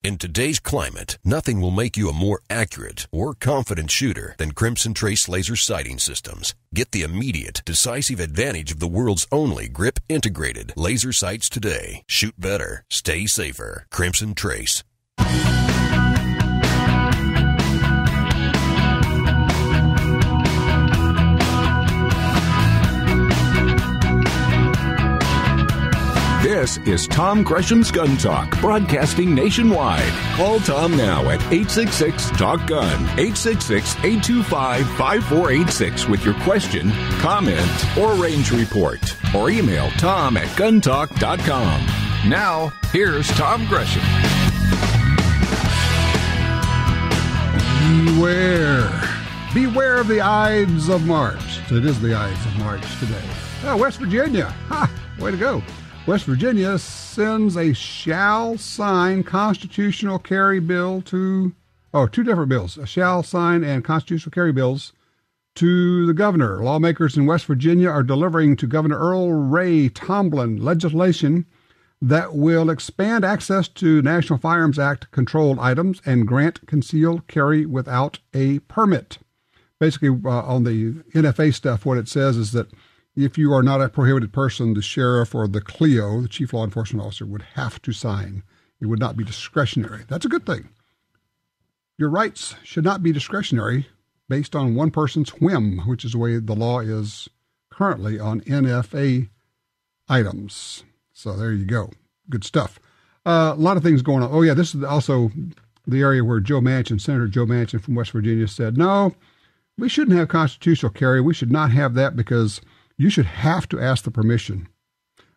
In today's climate, nothing will make you a more accurate or confident shooter than Crimson Trace laser sighting systems. Get the immediate, decisive advantage of the world's only grip-integrated laser sights today. Shoot better. Stay safer. Crimson Trace. This is Tom Gresham's Gun Talk, broadcasting nationwide. Call Tom now at 866-TALK-GUN, 866-825-5486 with your question, comment, or range report. Or email Tom at guntalk.com. Now, here's Tom Gresham. Beware of the Ides of March. It is the Ides of March today. Oh, West Virginia. Ha! Way to go. West Virginia sends a shall sign constitutional carry bill to, two different bills, a shall sign and constitutional carry bills to the governor. Lawmakers in West Virginia are delivering to Governor Earl Ray Tomblin legislation that will expand access to National Firearms Act controlled items and grant concealed carry without a permit. Basically, on the NFA stuff, what it says is that if you are not a prohibited person, the sheriff or the CLEO, the chief law enforcement officer, would have to sign. It would not be discretionary. That's a good thing. Your rights should not be discretionary based on one person's whim, which is the way the law is currently on NFA items. So there you go. Good stuff. A lot of things going on. Oh, yeah, this is also the area where Senator Joe Manchin from West Virginia said, no, we shouldn't have constitutional carry. We should not have that because you should have to ask the permission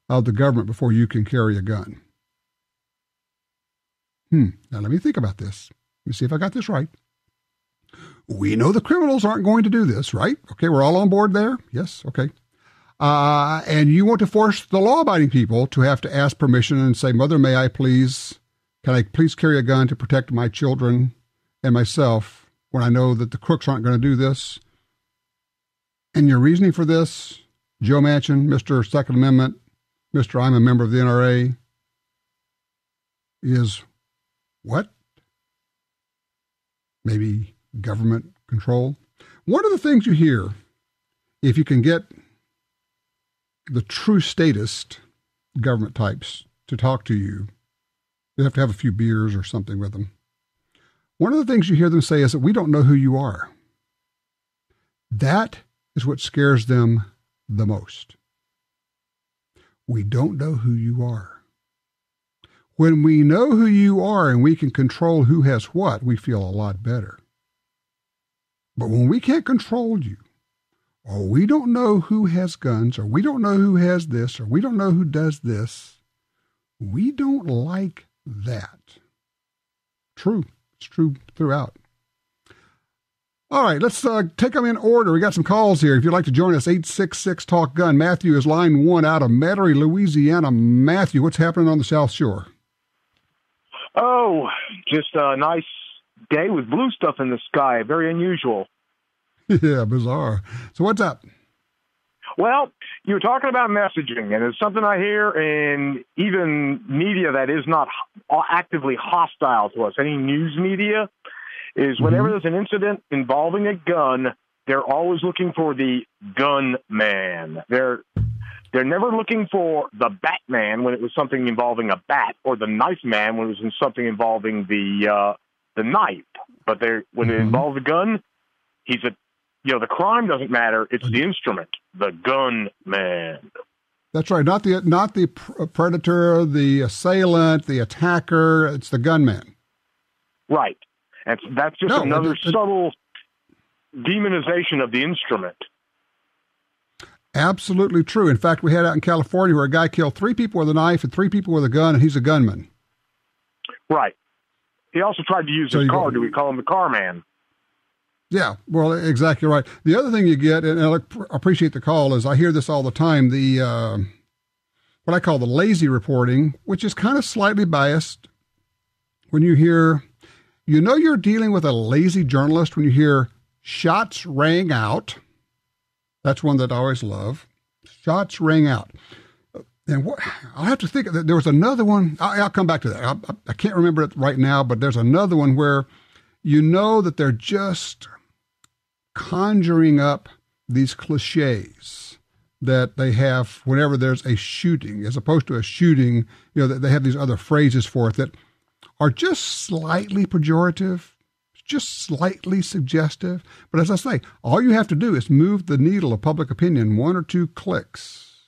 of the government before you can carry a gun. Now, let me think about this. Let me see if I got this right. We know the criminals aren't going to do this, right? Okay, we're all on board there? Yes, okay. And you want to force the law-abiding people to have to ask permission and say, Mother, can I please carry a gun to protect my children and myself when I know that the crooks aren't going to do this? And your reasoning for this, Joe Manchin, Mr. Second Amendment, Mr. I'm a member of the NRA, is what? Maybe government control? One of the things you hear, if you can get the true statist government types to talk to you, you have to have a few beers or something with them. One of the things you hear them say is that we don't know who you are. That is what scares them the most. We don't know who you are. When we know who you are and we can control who has what, we feel a lot better. But when we can't control you, or we don't know who has guns, or we don't know who has this, or we don't know who does this, we don't like that. True. It's true throughout. All right, let's take them in order. We got some calls here. If you'd like to join us, 866-TALK-GUN. Matthew is line 1 out of Metairie, Louisiana. Matthew, what's happening on the South Shore? Oh, just a nice day with blue stuff in the sky. Very unusual. Yeah, bizarre. So what's up? Well, you were talking about messaging, and it's something I hear in even media that is not actively hostile to us. Any news media is whenever there's an incident involving a gun, they're always looking for the gun man. They're never looking for the Batman when it was something involving a bat, or the knife man when it was something involving the knife. But when it involves a gun, the crime doesn't matter. It's the instrument, the gun man. That's right. Not the predator, the assailant, the attacker. It's the gunman. Right. And that's just another subtle demonization of the instrument. Absolutely true. In fact, we had out in California where a guy killed 3 people with a knife and 3 people with a gun, and he's a gunman. Right. He also tried to use his car. Do we call him the car man? Yeah, well, exactly right. The other thing you get, and I appreciate the call, is I hear this all the time, the what I call the lazy reporting, which is kind of slightly biased. When you hear, you're dealing with a lazy journalist when you hear shots rang out. That's one that I always love. Shots rang out. And I'll have to think that there was another one. I'll come back to that. I can't remember it right now, but there's another one where you know that they're just conjuring up these cliches that they have whenever there's a shooting, as opposed to a shooting, that they have these other phrases for it that are just slightly pejorative, just slightly suggestive. But as I say, all you have to do is move the needle of public opinion 1 or 2 clicks,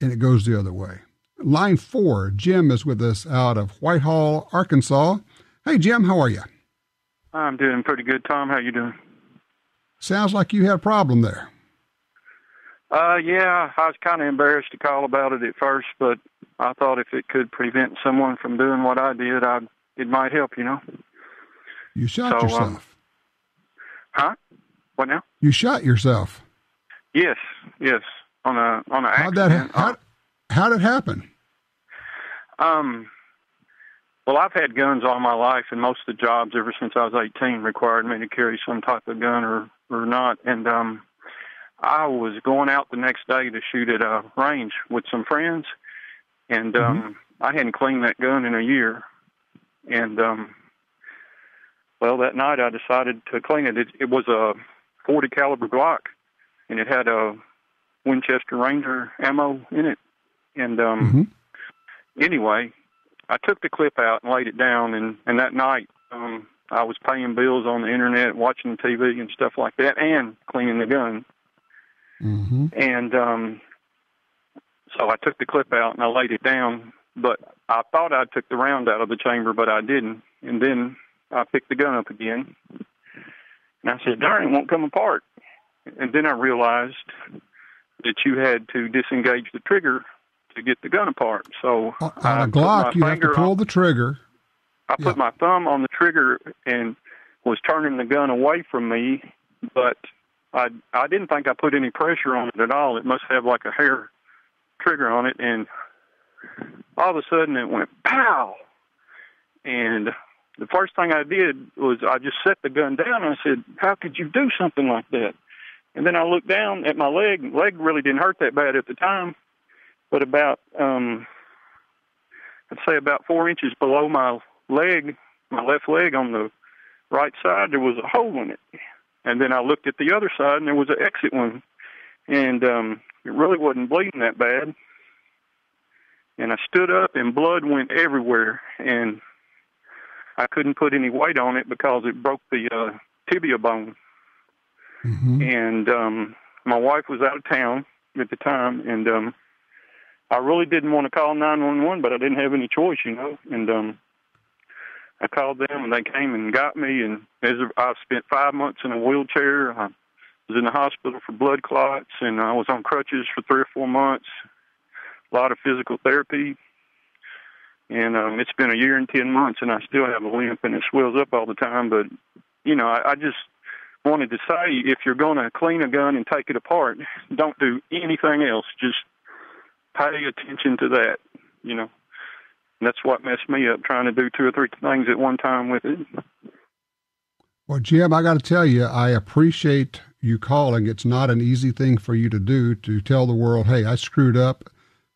and it goes the other way. Line 4, Jim is with us out of Whitehall, Arkansas. Hey, Jim, how are you? I'm doing pretty good, Tom. How you doing? Sounds like you had a problem there. Yeah, I was kind of embarrassed to call about it at first, but I thought if it could prevent someone from doing what I did, it might help, You shot yourself. Huh? What now? You shot yourself. Yes. On an accident. How'd it happen? Well, I've had guns all my life, and most of the jobs ever since I was 18 required me to carry some type of gun or not. And I was going out the next day to shoot at a range with some friends, and I hadn't cleaned that gun in a year. And well, that night I decided to clean it. It was a .40 caliber Glock, and it had a Winchester Ranger ammo in it. And anyway, I took the clip out and laid it down, and that night I was paying bills on the internet, watching TV and stuff like that, and cleaning the gun. And so I took the clip out and I laid it down, but I thought I took the round out of the chamber, but I didn't. And then I picked the gun up again, and I said, darn, it won't come apart. And then I realized that you had to disengage the trigger to get the gun apart. So on a Glock, you have to pull the trigger. I put my thumb on the trigger and was turning the gun away from me, but I didn't think I put any pressure on it at all. It must have like a hair trigger on it, and all of a sudden it went pow. And the first thing I did was I just set the gun down and I said, how could you do something like that? And then I looked down at my leg. Leg really didn't hurt that bad at the time, but about, I'd say about 4 inches below my leg, my left leg on the right side, there was a hole in it. And then I looked at the other side, and there was an exit wound. And it really wasn't bleeding that bad. And I stood up, and blood went everywhere. And I couldn't put any weight on it because it broke the tibia bone. And my wife was out of town at the time, and I really didn't want to call 911, but I didn't have any choice, And I called them, and they came and got me, and I spent 5 months in a wheelchair. I was in the hospital for blood clots, and I was on crutches for 3 or 4 months, a lot of physical therapy. And it's been a year and 10 months, and I still have a limp, and it swells up all the time. But, I just wanted to say, if you're going to clean a gun and take it apart, don't do anything else. Just pay attention to that, And that's what messed me up, trying to do 2 or 3 things at one time with it. Well, Jim, I got to tell you, I appreciate you calling. It's not an easy thing for you to do, to tell the world, hey, I screwed up.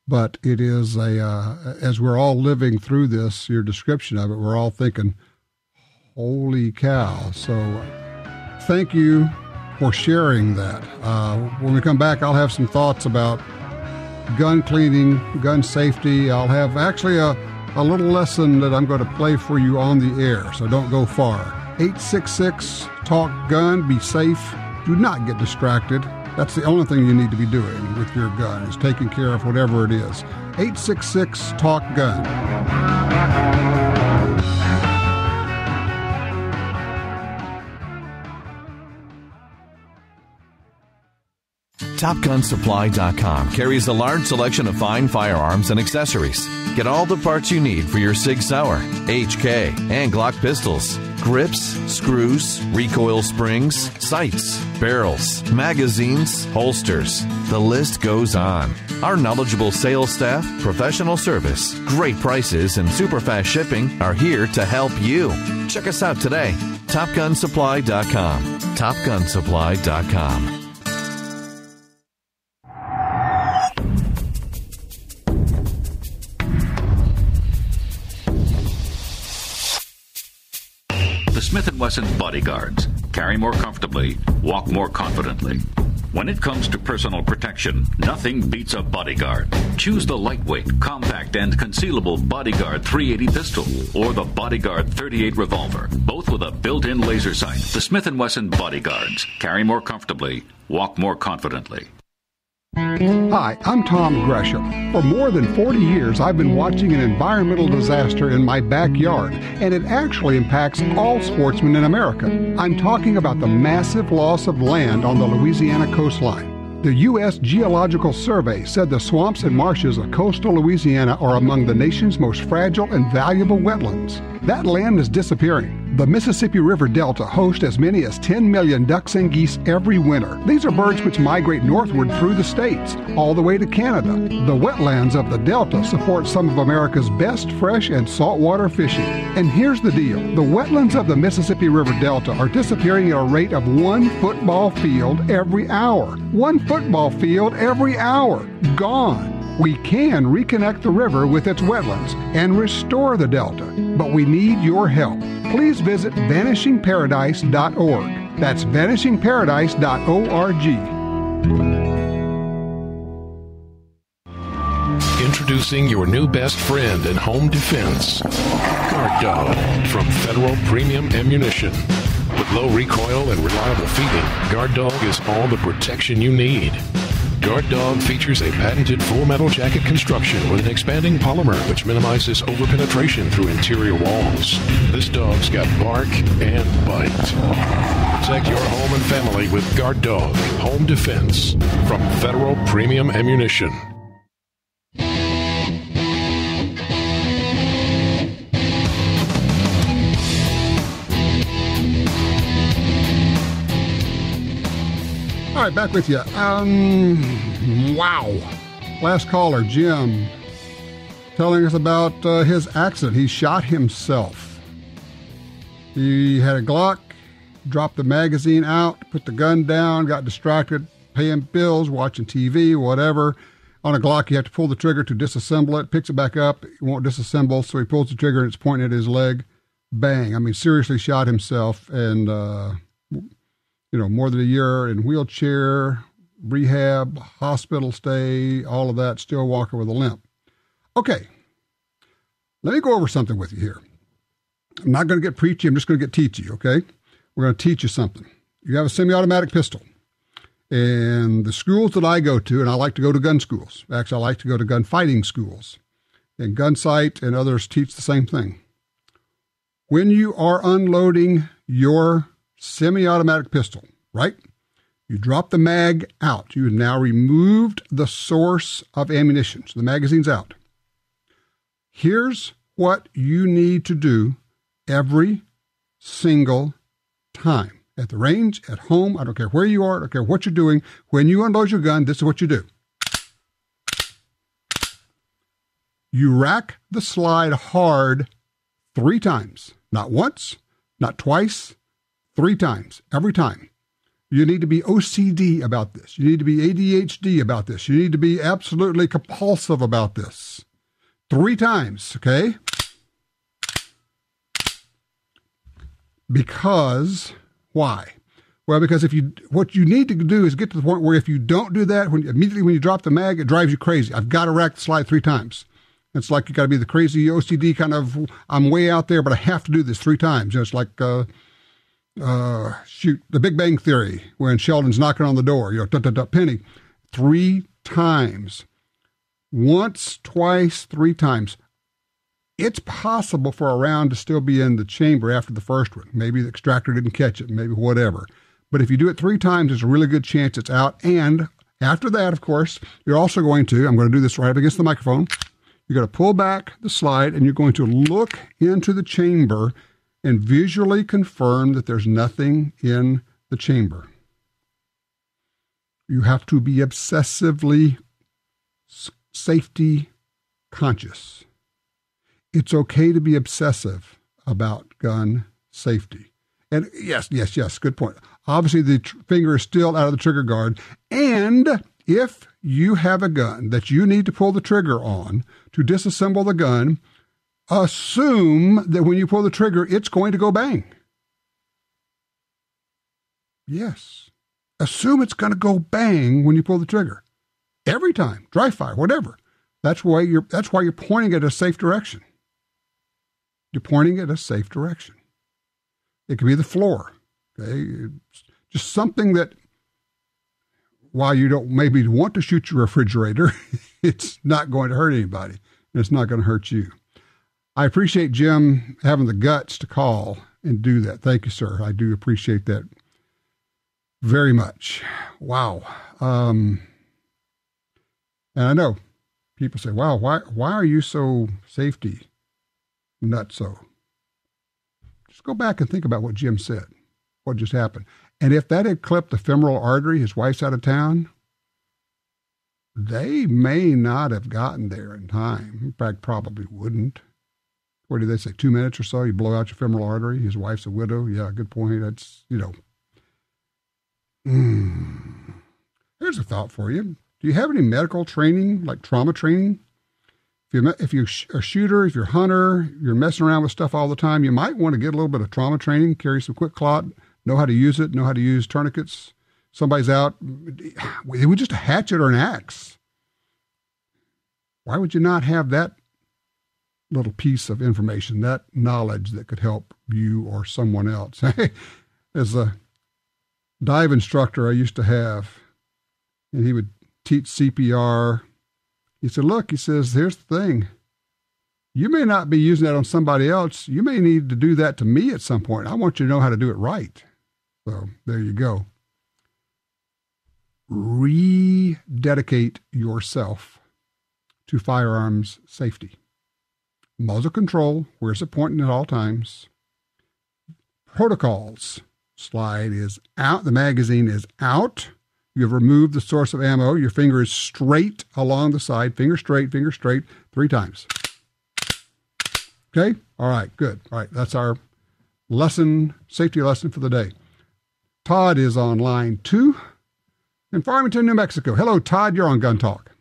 But it is as we're all living through this, your description of it, we're all thinking, holy cow. So thank you for sharing that. When we come back, I'll have some thoughts about gun cleaning, gun safety. I'll have actually a little lesson that I'm going to play for you on the air, so don't go far. 866-TALK-GUN. Be safe. Do not get distracted. That's the only thing you need to be doing with your gun, is taking care of whatever it is. 866-TALK-GUN. TopGunSupply.com carries a large selection of fine firearms and accessories. Get all the parts you need for your Sig Sauer, HK, and Glock pistols. Grips, screws, recoil springs, sights, barrels, magazines, holsters. The list goes on. Our knowledgeable sales staff, professional service, great prices, and super fast shipping are here to help you. Check us out today. TopGunSupply.com. TopGunSupply.com. the Smith & Wesson Bodyguards. Carry more comfortably, walk more confidently. When it comes to personal protection, nothing beats a Bodyguard. Choose the lightweight, compact, and concealable Bodyguard 380 pistol or the Bodyguard 38 revolver, both with a built-in laser sight. The Smith & Wesson Bodyguards. Carry more comfortably, walk more confidently. Hi, I'm Tom Gresham. For more than 40 years, I've been watching an environmental disaster in my backyard, and it actually impacts all sportsmen in America. I'm talking about the massive loss of land on the Louisiana coastline. The U.S. Geological Survey said the swamps and marshes of coastal Louisiana are among the nation's most fragile and valuable wetlands. That land is disappearing. The Mississippi River Delta hosts as many as 10 million ducks and geese every winter. These are birds which migrate northward through the states, all the way to Canada. The wetlands of the Delta support some of America's best fresh and saltwater fishing. And here's the deal. The wetlands of the Mississippi River Delta are disappearing at a rate of 1 football field every hour. 1 football field every hour. Gone. We can reconnect the river with its wetlands and restore the Delta, but we need your help. Please visit vanishingparadise.org. That's vanishingparadise.org. Introducing your new best friend in home defense, Guard Dog from Federal Premium Ammunition. With low recoil and reliable feeding, Guard Dog is all the protection you need. Guard Dog features a patented full metal jacket construction with an expanding polymer which minimizes overpenetration through interior walls. This dog's got bark and bite. Protect your home and family with Guard Dog Home Defense from Federal Premium Ammunition. All right, back with you. Wow. Last caller, Jim, telling us about his accident. He shot himself. He had a Glock, dropped the magazine out, put the gun down, got distracted, paying bills, watching TV, whatever. On a Glock, you have to pull the trigger to disassemble it, picks it back up, it won't disassemble, so he pulls the trigger and it's pointing at his leg. Bang. I mean, seriously shot himself, and more than a year in wheelchair, rehab, hospital stay, all of that, still walking with a limp. Okay, let me go over something with you here. I'm not going to get preachy, I'm just going to get teachy, okay? We're going to teach you something. You have a semi-automatic pistol. And the schools that I go to, and I like to go to gun schools. Actually, I like to go to gunfighting schools. And Gunsight and others teach the same thing. When you are unloading your semi-automatic pistol, right? You drop the mag out. You have now removed the source of ammunition. So the magazine's out. Here's what you need to do every single time. At the range, at home, I don't care where you are, I don't care what you're doing. When you unload your gun, this is what you do. You rack the slide hard 3 times. Not once, not twice, 3 times, every time. You need to be OCD about this. You need to be ADHD about this. You need to be absolutely compulsive about this. 3 times, okay? Because, why? Well, because what you need to do is get to the point where if you don't do that, immediately when you drop the mag, it drives you crazy. I've got to rack the slide 3 times. It's like you got to be the crazy OCD kind of, I'm way out there, but I have to do this 3 times. It's like, The Big Bang Theory, when Sheldon's knocking on the door, Penny, 3 times. Once, twice, 3 times. It's possible for a round to still be in the chamber after the first one. Maybe the extractor didn't catch it, maybe whatever. But if you do it 3 times, there's a really good chance it's out. And after that, of course, you're also going to, I'm going to do this right up against the microphone, you're going to pull back the slide and you're going to look into the chamber and visually confirm that there's nothing in the chamber. You have to be obsessively safety conscious. It's okay to be obsessive about gun safety. And yes, good point. Obviously, the finger is still out of the trigger guard. And if you have a gun that you need to pull the trigger on to disassemble the gun, assume that when you pull the trigger, it's going to go bang. Yes. Assume it's going to go bang when you pull the trigger. Every time, dry fire, whatever. That's why you're pointing it a safe direction. You're pointing it a safe direction. It could be the floor. Okay, it's just something that, while you don't maybe want to shoot your refrigerator, it's not going to hurt anybody. And it's not going to hurt you. I appreciate Jim having the guts to call and do that. Thank you, sir. I do appreciate that very much. Wow. And I know people say, wow, why are you so safety nutso? Just go back and think about what Jim said, what just happened. And if that had clipped the femoral artery, his wife's out of town, they may not have gotten there in time. In fact, probably wouldn't. What did they say, 2 minutes or so, you blow out your femoral artery? His wife's a widow. Yeah, good point. That's, Here's a thought for you. Do you have any medical training, like trauma training? If you're a shooter, if you're a hunter, you're messing around with stuff all the time, you might want to get a little bit of trauma training, carry some quick clot, know how to use it, know how to use tourniquets. Somebody's out, it was just a hatchet or an axe. Why would you not have that little piece of information, that knowledge that could help you or someone else? As a dive instructor I used to have, and he would teach CPR. He said, look, he says, here's the thing. You may not be using that on somebody else. You may need to do that to me at some point. I want you to know how to do it right. So there you go. Rededicate yourself to firearms safety. Muzzle control, where's it pointing at all times? Protocols. Slide is out. The magazine is out. You have removed the source of ammo. Your finger is straight along the side. Finger straight, 3 times. Okay? All right, good. All right, that's our safety lesson for the day. Todd is on line 2 in Farmington, New Mexico. Hello, Todd. You're on Gun Talk.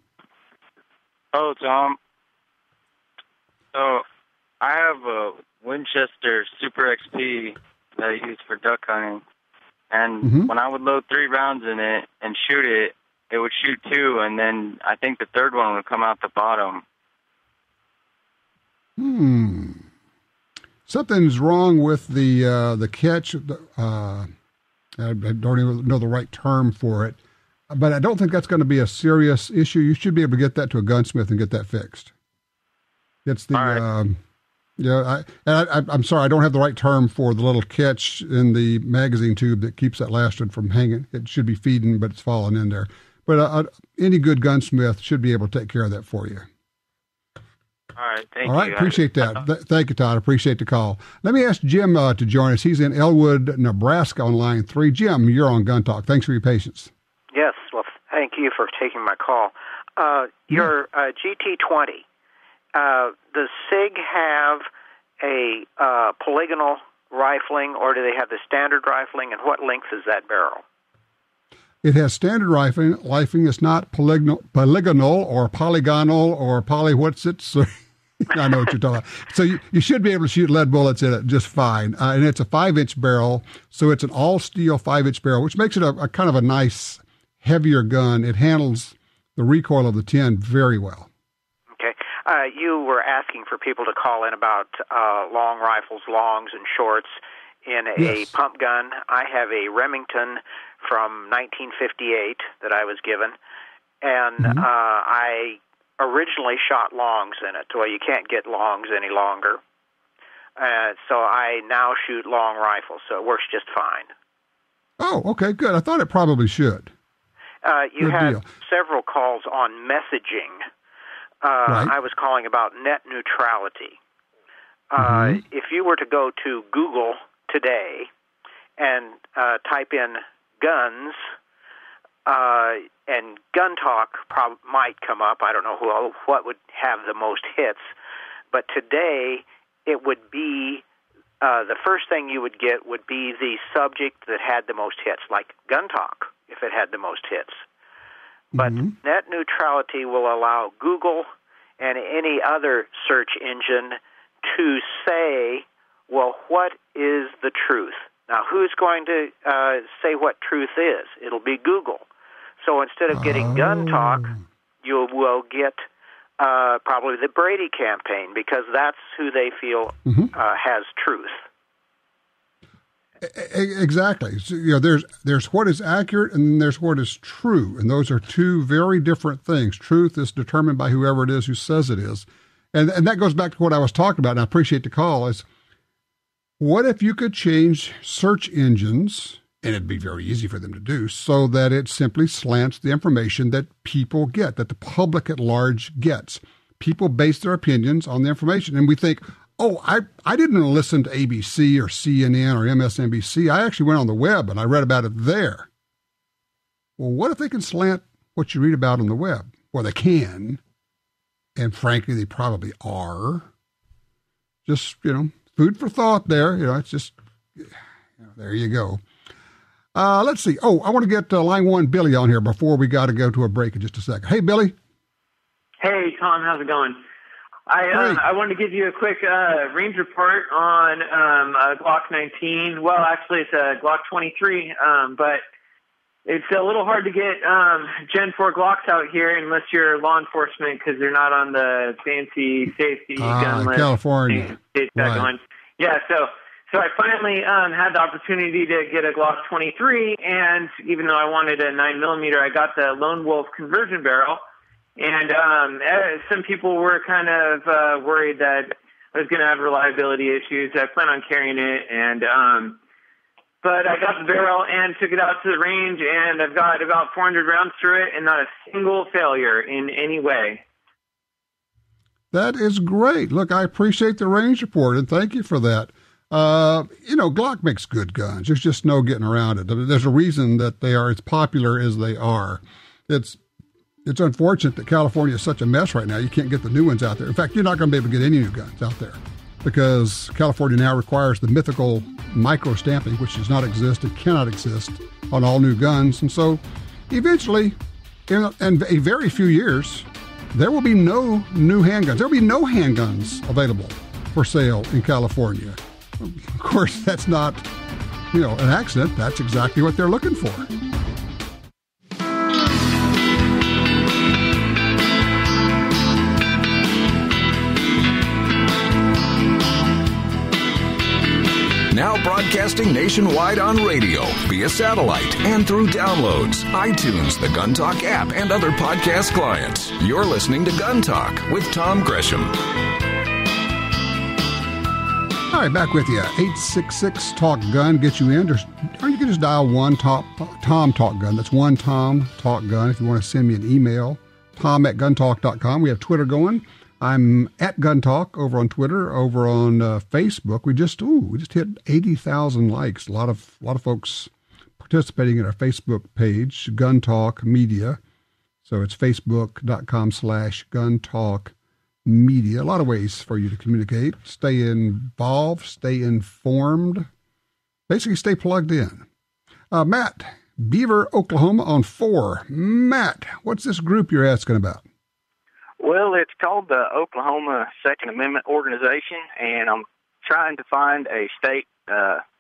Oh, Tom. So I have a Winchester Super XP that I use for duck hunting. And when I would load 3 rounds in it and shoot it, it would shoot 2, and then I think the third one would come out the bottom. Something's wrong with the catch. I don't even know the right term for it, but I don't think that's going to be a serious issue. You should be able to get that to a gunsmith and get that fixed. It's the I'm sorry, I don't have the right term for the little catch in the magazine tube that keeps that last one from hanging. It should be feeding, but it's falling in there. But any good gunsmith should be able to take care of that for you. All right, thank you. All right, appreciate that. Thank you, Todd. Appreciate the call. Let me ask Jim to join us. He's in Elwood, Nebraska on line 3. Jim, you're on Gun Talk. Thanks for your patience. Yes, well, thank you for taking my call. Your GT20, does SIG have a polygonal rifling, or do they have the standard rifling, and what length is that barrel? It has standard rifling. It's not polygonal or polygonal or what's it? So, I know what you're talking about. So you should be able to shoot lead bullets in it just fine. And it's a 5-inch barrel, so it's an all-steel 5-inch barrel, which makes it a kind of a nice, heavier gun. It handles the recoil of the 10 very well. Okay. You were asking for people to call in about long rifles, longs, and shorts in a pump gun. I have a Remington from 1958 that I was given, and I originally shot longs in it. Well, you can't get longs any longer. So I now shoot long rifles, so it works just fine. Oh, okay, good. I thought it probably should. You had several calls on messaging. Right. I was calling about net neutrality. If you were to go to Google today and type in guns, and GUNTALK might come up. I don't know what would have the most hits, but today it would be the first thing you would get would be the subject that had the most hits, like GUNTALK, if it had the most hits. But net neutrality will allow Google and any other search engine to say, well, what is the truth? Now, who's going to say what truth is? It'll be Google. So instead of getting Gun Talk, you will get probably the Brady campaign, because that's who they feel has truth. Exactly. So, there's what is accurate and there's what is true, and those are two very different things. Truth is determined by whoever it is who says it is, and that goes back to what I was talking about. And I appreciate the call. Is what if you could change search engines, and it'd be very easy for them to do, so that it simply slants the information that people get, that the public at large gets. People base their opinions on the information, and we think, oh, I didn't listen to ABC or CNN or MSNBC. I actually went on the web and I read about it there. Well, what if they can slant what you read about on the web? Well, they can, and frankly, they probably are. Just, food for thought there. It's just, there you go. Let's see. Oh, I want to get line one, Billy, on here before we got to go to a break in just a second. Hey, Billy. Hey, Tom. How's it going? I wanted to give you a quick range report on a Glock 19. Well, actually, it's a Glock 23, but it's a little hard to get Gen 4 Glocks out here unless you're law enforcement, because they're not on the fancy safety gun list. California. Right. Yeah, so I finally had the opportunity to get a Glock 23, and even though I wanted a 9mm, I got the Lone Wolf conversion barrel. And some people were kind of worried that I was going to have reliability issues. I plan on carrying it, but I got the barrel and took it out to the range, and I've got about 400 rounds through it, and not a single failure in any way. That is great. Look, I appreciate the range report, and thank you for that. Glock makes good guns. There's just no getting around it. There's a reason that they are as popular as they are. It's unfortunate that California is such a mess right now. You can't get the new ones out there. In fact, you're not going to be able to get any new guns out there because California now requires the mythical micro stamping, which does not exist. It cannot exist on all new guns. And so eventually, in a very few years, there will be no new handguns. There will be no handguns available for sale in California. Of course, that's not, an accident. That's exactly what they're looking for. Now broadcasting nationwide on radio, via satellite, and through downloads, iTunes, the Gun Talk app, and other podcast clients. You're listening to Gun Talk with Tom Gresham. All right, back with you. 866-TALK-GUN gets you in. Or you can just dial one Tom Talk Gun. That's one Tom Talk Gun if you want to send me an email. Tom@guntalk.com. We have Twitter going. I'm at Gun Talk over on Twitter, over on Facebook. We just hit 80,000 likes. A lot of folks participating in our Facebook page, Gun Talk Media. So it's facebook.com/Gun Talk Media. A lot of ways for you to communicate, stay involved, stay informed, basically stay plugged in. Matt, Beaver, Oklahoma on 4. Matt, what's this group you're asking about? Well, it's called the Oklahoma Second Amendment Organization, and I'm trying to find a state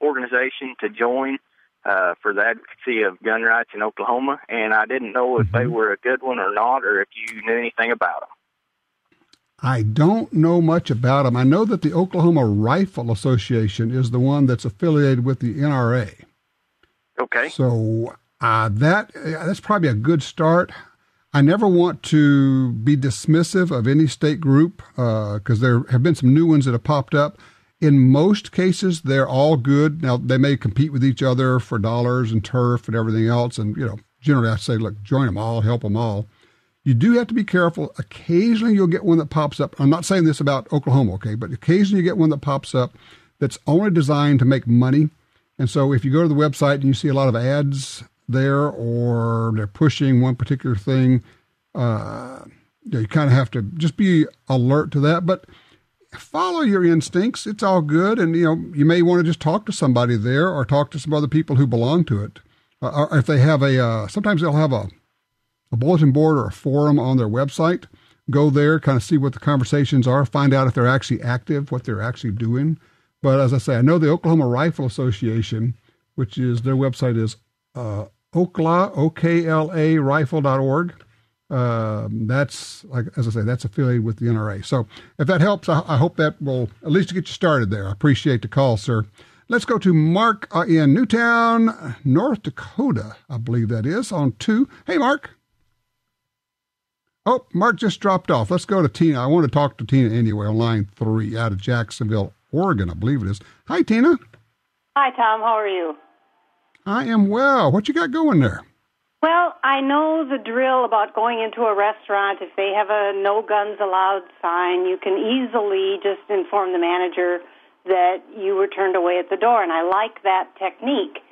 organization to join for the advocacy of gun rights in Oklahoma, and I didn't know if they were a good one or not, or if you knew anything about them. I don't know much about them. I know that the Oklahoma Rifle Association is the one that's affiliated with the NRA. Okay. So that's probably a good start. I never want to be dismissive of any state group because there have been some new ones that have popped up. In most cases, they're all good. Now, they may compete with each other for dollars and turf and everything else. And, generally I say, look, join them all, help them all. You do have to be careful. Occasionally you'll get one that pops up. I'm not saying this about Oklahoma, okay, but occasionally you get one that pops up that's only designed to make money. And so if you go to the website and you see a lot of ads there, or they're pushing one particular thing, you kind of have to just be alert to that. But follow your instincts. It's all good. And, you may want to just talk to somebody there or talk to some other people who belong to it. Or if they have sometimes they'll have a bulletin board or a forum on their website. Go there, kind of see what the conversations are, find out if they're actually active, what they're actually doing, But as I say, I know the Oklahoma Rifle Association, which is, their website is okla rifle.org. That's, like, as I say, that's affiliated with the NRA. So if that helps, I hope that will at least get you started there. I appreciate the call, sir. Let's go to Mark in Newtown, North Dakota, I believe that is, on 2. Hey, Mark. Oh, Mark just dropped off. Let's go to Tina. I want to talk to Tina anyway on line 3 out of Jacksonville, Oregon, I believe it is. Hi, Tina. Hi, Tom. How are you? I am well. What you got going there? Well, I know the drill about going into a restaurant. If they have a no guns allowed sign, you can easily just inform the manager that you were turned away at the door, and I like that technique.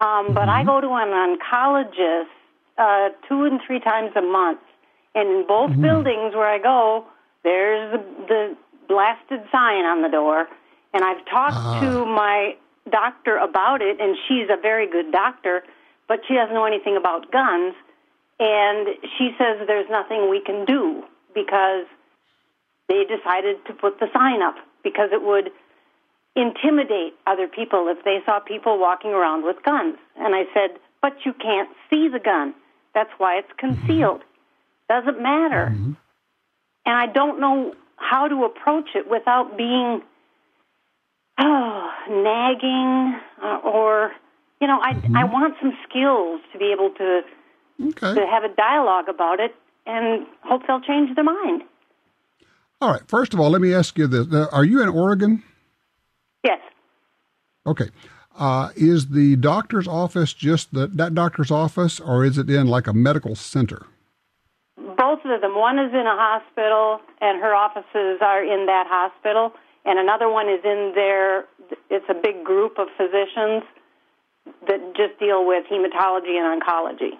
But I go to an oncologist 2 and 3 times a month, and in both buildings where I go, there's the blasted sign on the door, and I've talked to my doctor about it, and she's a very good doctor, but she doesn't know anything about guns, and she says there's nothing we can do because they decided to put the sign up because it would intimidate other people if they saw people walking around with guns. And I said, but you can't see the gun. That's why it's concealed. Doesn't matter. And I don't know how to approach it without being nagging or, you know, I want some skills to be able to have a dialogue about it and hope they'll change their mind. All right. First of all, let me ask you this. Are you in Oregon? Yes. Okay. Is the doctor's office just that doctor's office, or is it in like a medical center? Both of them. One is in a hospital, and her offices are in that hospital, and another one is in there. It's a big group of physicians that just deal with hematology and oncology.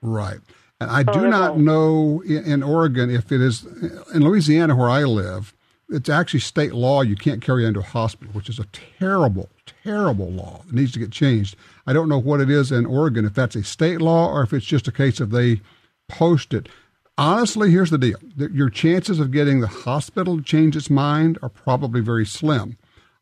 Right. And I do not know in Oregon if it is, in Louisiana where I live, it's actually state law. You can't carry into a hospital, which is a terrible, terrible law. It needs to get changed. I don't know what it is in Oregon, if that's a state law or if it's just a case of they post it. Honestly, here's the deal. Your chances of getting the hospital to change its mind are probably very slim.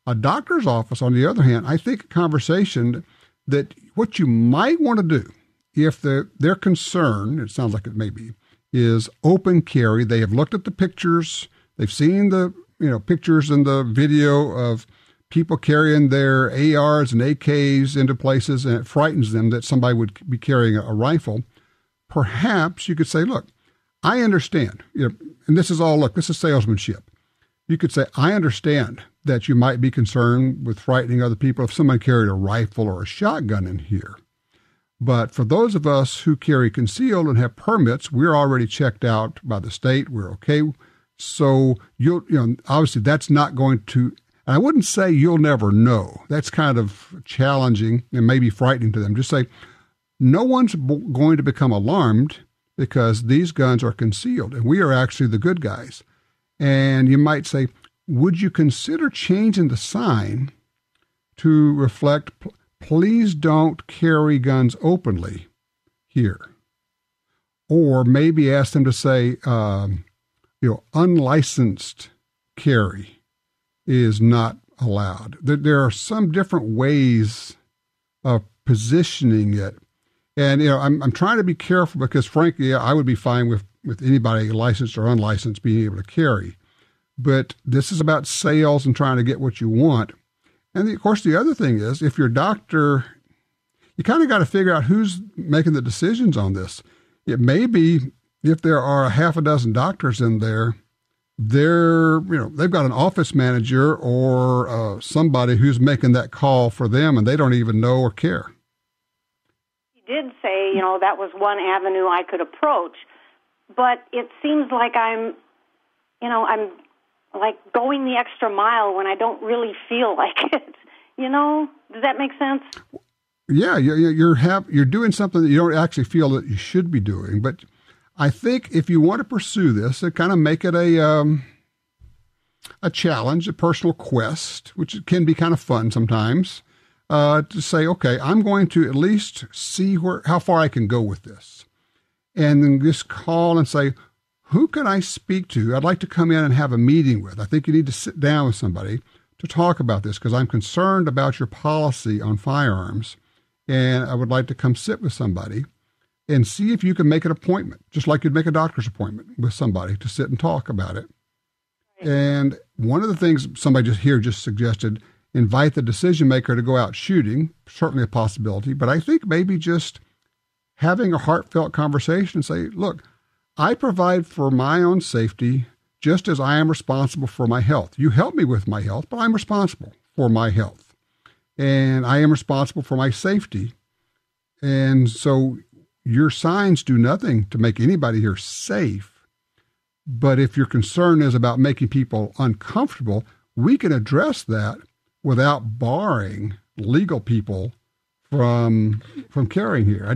A doctor's office, on the other hand, I think a conversation that what you might want to do if their concern, it sounds like it may be, is open carry. They have looked at the pictures. They've seen the pictures and the video of people carrying their ARs and AKs into places, and it frightens them that somebody would be carrying a rifle. Perhaps you could say, look, I understand, and this is salesmanship. You could say, I understand that you might be concerned with frightening other people if somebody carried a rifle or a shotgun in here. But for those of us who carry concealed and have permits, we're already checked out by the state. We're okay. So obviously that's not going to, and I wouldn't say you'll never know. That's kind of challenging and maybe frightening to them. Just say, no one's going to become alarmed because these guns are concealed and we are actually the good guys. And you might say, would you consider changing the sign to reflect, please don't carry guns openly here? Or maybe ask them to say, unlicensed carry is not allowed. There are some different ways of positioning it. And, I'm trying to be careful because, frankly, I would be fine with anybody licensed or unlicensed being able to carry. But this is about sales and trying to get what you want. And, of course, the other thing is, if your doctor, you kind of got to figure out who's making the decisions on this. It may be, if there are a half a dozen doctors in there, they've got an office manager or somebody who's making that call for them, and they don't even know or care. He did say, that was one avenue I could approach, but it seems like I'm like going the extra mile when I don't really feel like it. Does that make sense? Yeah, you're doing something that you don't actually feel that you should be doing, but I think if you want to pursue this, kind of make it a challenge, a personal quest, which can be kind of fun sometimes, to say, okay, I'm going to at least see how far I can go with this. And then just call and say, who can I speak to? I'd like to come in and have a meeting with. I think you need to sit down with somebody, to talk about this because I'm concerned about your policy on firearms, and I would like to come sit with somebody and see if you can make an appointment, just like you'd make a doctor's appointment with somebody to sit and talk about it. And one of the things somebody just suggested, invite the decision maker to go out shooting, certainly a possibility, but I think maybe just having a heartfelt conversation and say, look, I provide for my own safety just as I am responsible for my health. You help me with my health, but I'm responsible for my health. And I am responsible for my safety. And so your signs do nothing to make anybody here safe. But if your concern is about making people uncomfortable, we can address that without barring legal people from carrying here.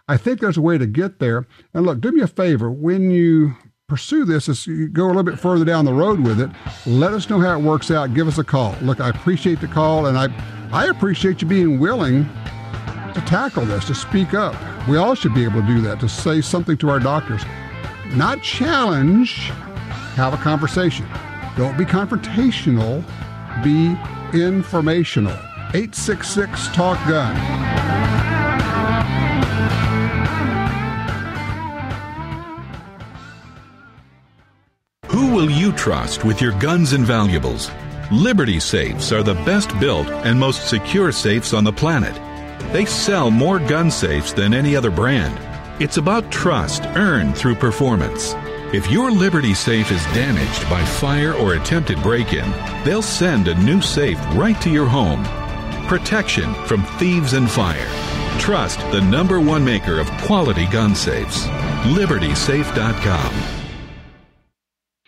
I think there's a way to get there. And look, do me a favor, when you pursue this, as you go a little bit further down the road with it, let us know how it works out. Give us a call. Look, I appreciate the call, and I appreciate you being willing to tackle this, to speak up. We all should be able to do that, to say something to our doctors. Not challenge, have a conversation. Don't be confrontational, be informational. 866-TALK-GUN. Who will you trust with your guns and valuables? Liberty Safes are the best built and most secure safes on the planet. They sell more gun safes than any other brand. It's about trust earned through performance. If your Liberty safe is damaged by fire or attempted break-in, they'll send a new safe right to your home. Protection from thieves and fire. Trust the #1 maker of quality gun safes. LibertySafe.com.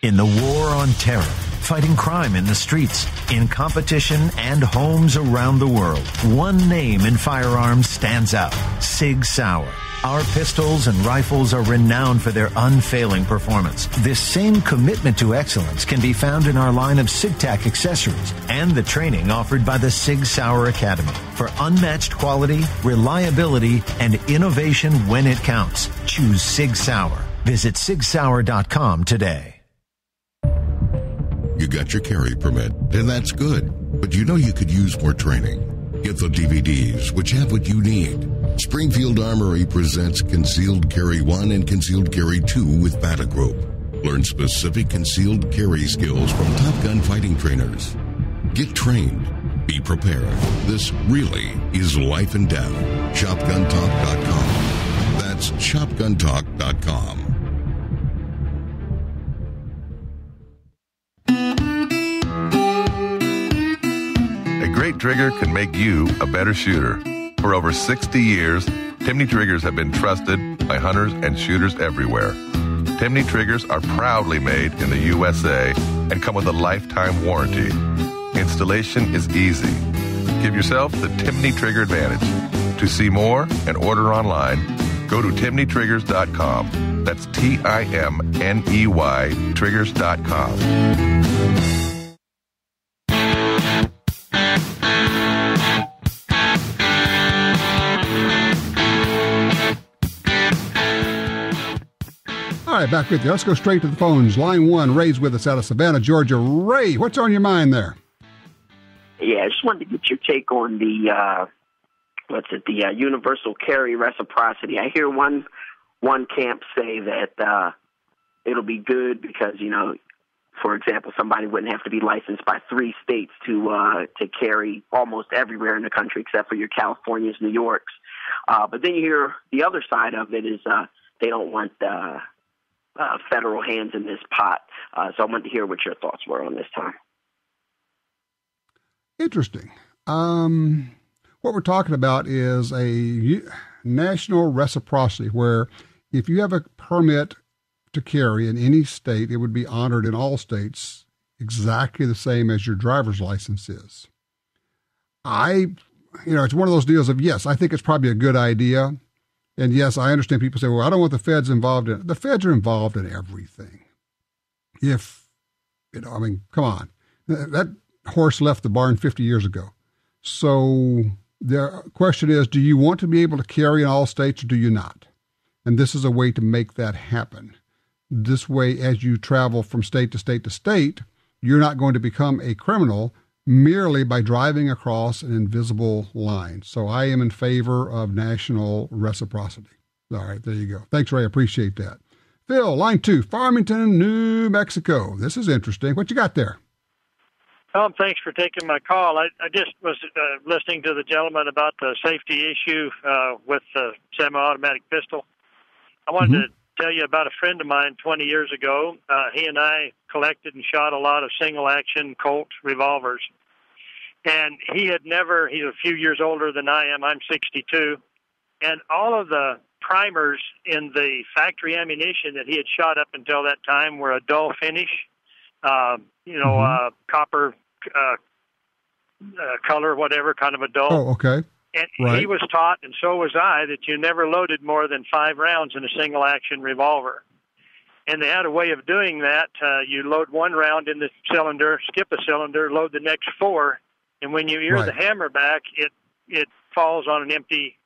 In the war on terror, fighting crime in the streets, in competition and homes around the world, one name in firearms stands out: Sig Sauer. Our pistols and rifles are renowned for their unfailing performance. This same commitment to excellence can be found in our line of SigTac accessories and the training offered by the Sig Sauer Academy. For unmatched quality, reliability, and innovation when it counts, choose Sig Sauer. Visit SigSauer.com today. You got your carry permit, and that's good. But you know you could use more training. Get the DVDs, which have what you need. Springfield Armory presents Concealed Carry 1 and Concealed Carry 2 with Battle Group. Learn specific concealed carry skills from Top Gun fighting trainers. Get trained. Be prepared. This really is life and death. ShopGunTalk.com. That's ShopGunTalk.com. A great trigger can make you a better shooter. For over 60 years, Timney triggers have been trusted by hunters and shooters everywhere. Timney triggers are proudly made in the USA and come with a lifetime warranty. Installation is easy. Give yourself the Timney Trigger advantage. To see more and order online, go to timneytriggers.com. That's TIMNEY triggers.com. All right, back with you. Let's go straight to the phones. Line 1, Ray's with us out of Savannah, Georgia. Ray, what's on your mind there? Yeah, I just wanted to get your take on the universal carry reciprocity. I hear one camp say that it'll be good because, for example, somebody wouldn't have to be licensed by 3 states to carry almost everywhere in the country except for your Californias, New Yorks. But then you hear the other side of it is they don't want federal hands in this pot. So I wanted to hear what your thoughts were on this time. Interesting. What we're talking about is a national reciprocity where if you have a permit to carry in any state, it would be honored in all states exactly the same as your driver's license is. It's one of those deals of, yes, I think it's probably a good idea. And yes, I understand people say, well, I don't want the feds involved in it. The feds are involved in everything. Come on. That horse left the barn 50 years ago. So the question is, do you want to be able to carry in all states or do you not? And this is a way to make that happen. This way, as you travel from state to state to state, you're not going to become a criminal merely by driving across an invisible line. So I am in favor of national reciprocity. All right, there you go. Thanks, Ray. Appreciate that. Phil, line 2, Farmington, New Mexico. This is interesting. What you got there? Tom, thanks for taking my call. I just was listening to the gentleman about the safety issue with the semi-automatic pistol. I wanted to tell you about a friend of mine 20 years ago. He and I collected and shot a lot of single-action Colt revolvers. And he's a few years older than I am. I'm 62. And all of the primers in the factory ammunition that he had shot up until that time were a dull finish, copper color, whatever, kind of a dull. Oh, okay. And he was taught, and so was I, that you never loaded more than 5 rounds in a single-action revolver. And they had a way of doing that. You load 1 round in the cylinder, skip a cylinder, load the next 4, and when you ear the hammer back, it falls on an empty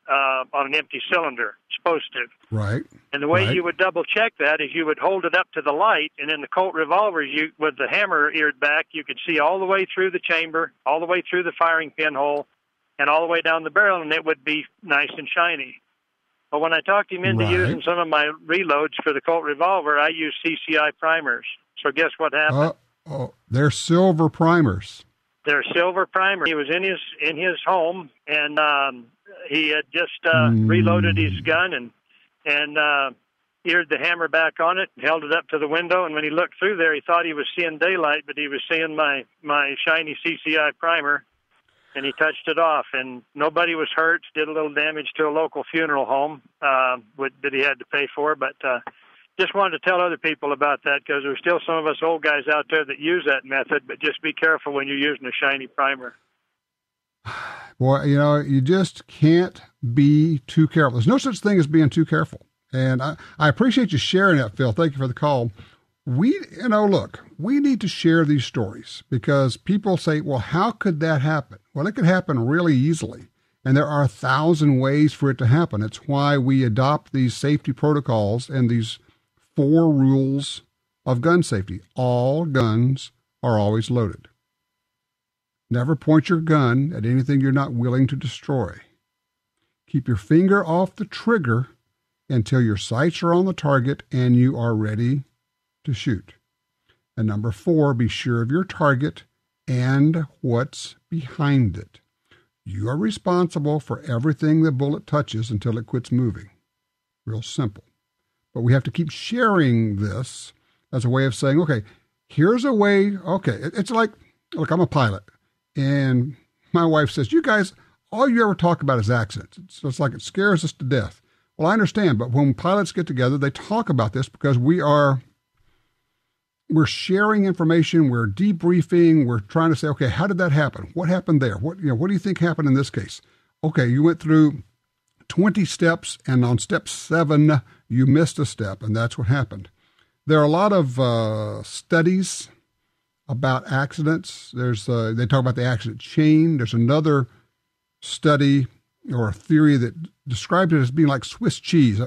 cylinder. It's supposed to. Right. And the way you would double check that is you would hold it up to the light, and in the Colt revolvers, with the hammer eared back, you could see all the way through the chamber, all the way through the firing pinhole, and all the way down the barrel, and it would be nice and shiny. But when I talked him into using some of my reloads for the Colt revolver, I used CCI primers. So guess what happened? They're silver primers. They're silver primers. He was in his home, and he had just reloaded his gun and eared the hammer back on it and held it up to the window. And when he looked through there, he thought he was seeing daylight, but he was seeing my shiny CCI primer. And he touched it off, and nobody was hurt. Did a little damage to a local funeral home that he had to pay for. But just wanted to tell other people about that because there's still some of us old guys out there that use that method, but just be careful when you're using a shiny primer. Boy, you just can't be too careful. There's no such thing as being too careful. And I appreciate you sharing that, Phil. Thank you for the call. We need to share these stories because people say, well, how could that happen? Well, it could happen really easily. And there are 1,000 ways for it to happen. It's why we adopt these safety protocols and these 4 rules of gun safety. All guns are always loaded. Never point your gun at anything you're not willing to destroy. Keep your finger off the trigger until your sights are on the target and you are ready to shoot. And number 4, be sure of your target and what's behind it. You are responsible for everything the bullet touches until it quits moving. Real simple. But we have to keep sharing this as a way of saying, okay, here's a way. Okay, it's like, look, I'm a pilot. And my wife says, you guys, all you ever talk about is accidents. It's like it scares us to death. Well, I understand. But when pilots get together, they talk about this because we're sharing information, we're debriefing, we're trying to say, okay, how did that happen? What happened there? What do you think happened in this case? Okay, you went through 20 steps, and on step 7, you missed a step, and that's what happened. There are a lot of studies about accidents. They talk about the accident chain. There's another study or a theory that described it as being like Swiss cheese.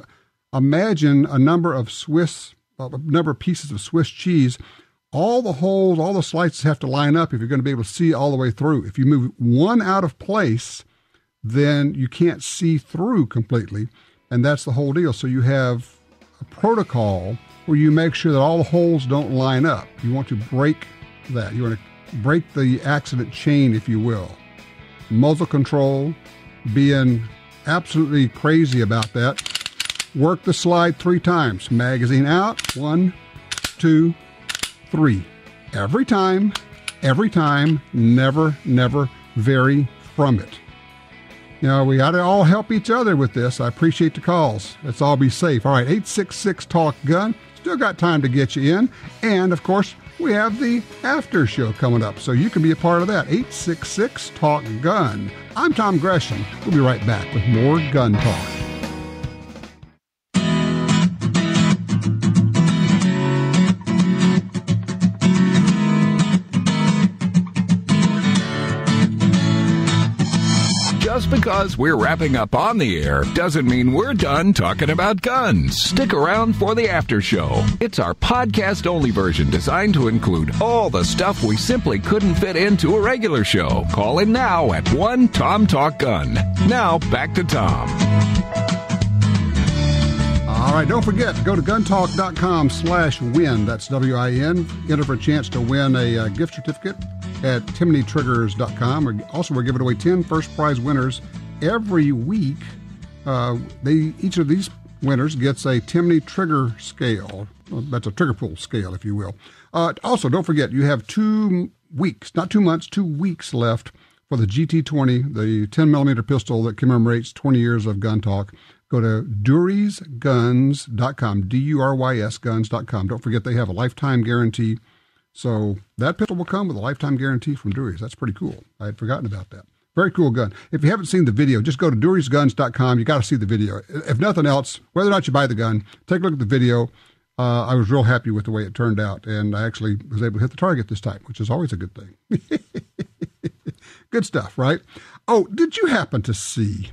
Imagine a number of pieces of Swiss cheese. All the holes, all the slices have to line up if you're going to be able to see all the way through. If you move one out of place, then you can't see through completely, and that's the whole deal. So you have a protocol where you make sure that all the holes don't line up. You want to break that. You want to break the accident chain, if you will. Muzzle control, being absolutely crazy about that. Work the slide 3 times. Magazine out. 1, 2, 3. Every time. Never vary from it. We got to all help each other with this. I appreciate the calls. Let's all be safe. All right, 866-TALK-GUN. Still got time to get you in. And, of course, we have the after show coming up, so you can be a part of that. 866-TALK-GUN. I'm Tom Gresham. We'll be right back with more Gun Talk. Just because we're wrapping up on the air doesn't mean we're done talking about guns. Stick around for the after show. It's our podcast-only version designed to include all the stuff we simply couldn't fit into a regular show. Call in now at 1-TOM-TALK-GUN. Now, back to Tom. All right, don't forget, go to guntalk.com/win. That's WIN. Enter for a chance to win a gift certificate at timonytriggers.com. Also, we're giving away 10 first prize winners every week. Each of these winners gets a Timony trigger scale. That's a trigger pull scale, if you will. Also, don't forget, you have 2 weeks, not 2 months, 2 weeks left for the GT20, the 10mm pistol that commemorates 20 years of Gun Talk. Go to DurysGuns.com, DURYS guns.com. Don't forget they have a lifetime guarantee. So that pistol will come with a lifetime guarantee from Dury's. That's pretty cool. I had forgotten about that. Very cool gun. If you haven't seen the video, just go to DurysGuns.com. You got to see the video. If nothing else, whether or not you buy the gun, take a look at the video. I was real happy with the way it turned out, and I actually was able to hit the target this time, which is always a good thing. Good stuff, right? Oh, did you happen to see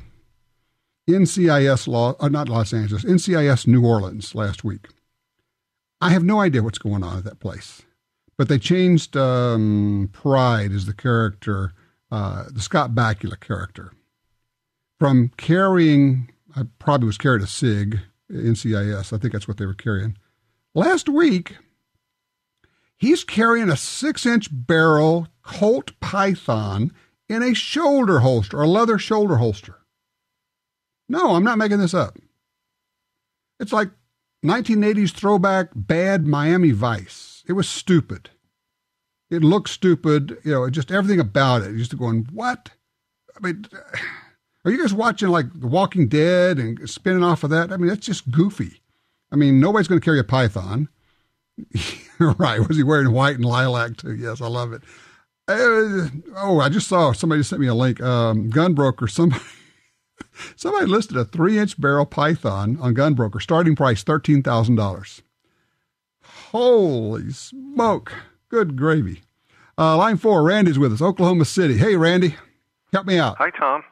NCIS not Los Angeles, NCIS New Orleans last week? I have no idea what's going on at that place, but they changed Pride as the character, the Scott Bakula character, from carrying, I probably was carrying a SIG, NCIS, I think that's what they were carrying. Last week, he's carrying a 6-inch barrel Colt Python in a shoulder holster, a leather shoulder holster. No, I'm not making this up. It's like 1980s throwback bad Miami Vice. It was stupid. It looked stupid. You know, just everything about it. Just going, what? I mean, are you guys watching like The Walking Dead and spinning off of that? I mean, that's just goofy. I mean, nobody's going to carry a python. Right. Was he wearing white and lilac too? Yes, I love it. I just saw somebody sent me a link. Gunbroker, somebody listed a 3-inch barrel python on Gunbroker, starting price $13,000. Holy smoke. Good gravy. Line 4, Randy's with us, Oklahoma City. Hey, Randy, help me out. Hi, Tom.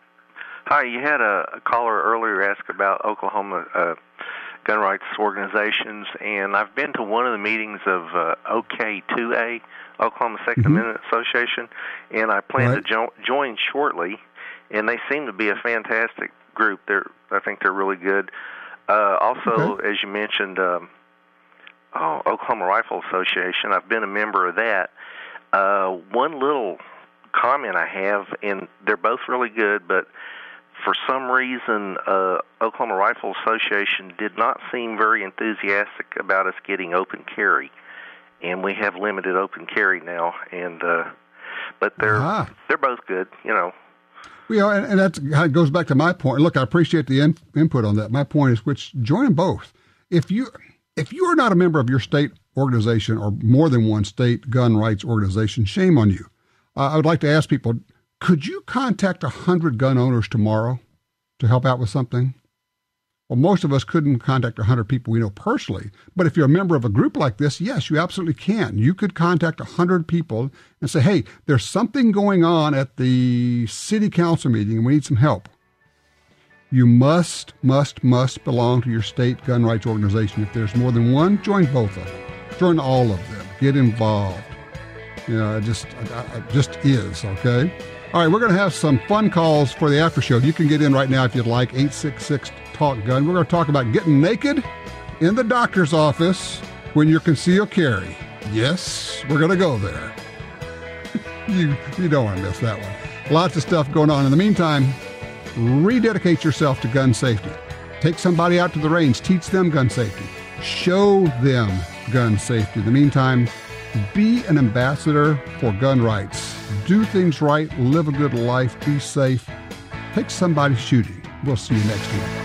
Hi, you had a caller earlier ask about Oklahoma gun rights organizations, and I've been to one of the meetings of OK2A, Oklahoma Second Amendment Association, and I plan to join shortly, and they seem to be a fantastic group. I think they're really good. Also, as you mentioned, Oklahoma Rifle Association, I've been a member of that. One little comment I have, and they're both really good, but for some reason, Oklahoma Rifle Association did not seem very enthusiastic about us getting open carry, and we have limited open carry now. And but they're both good, you know. Well, and that kind of goes back to my point. Look, I appreciate the input on that. My point is, join them both. If you are not a member of your state organization or more than one state gun rights organization, shame on you. I would like to ask people, could you contact 100 gun owners tomorrow to help out with something? Well, most of us couldn't contact 100 people we know personally, but if you're a member of a group like this, yes, you absolutely can. You could contact 100 people and say, hey, there's something going on at the city council meeting and we need some help. You must belong to your state gun rights organization. If there's more than one, join both of them. Join all of them. Get involved. You know, it just is, okay? All right, we're going to have some fun calls for the after show. You can get in right now if you'd like, 866-TALK-GUN. We're going to talk about getting naked in the doctor's office when you're concealed carry. Yes, we're going to go there. You don't want to miss that one. Lots of stuff going on. In the meantime, rededicate yourself to gun safety. Take somebody out to the range. Teach them gun safety. Show them gun safety. In the meantime, be an ambassador for gun rights. Do things right. Live a good life. Be safe. Take somebody shooting. We'll see you next week.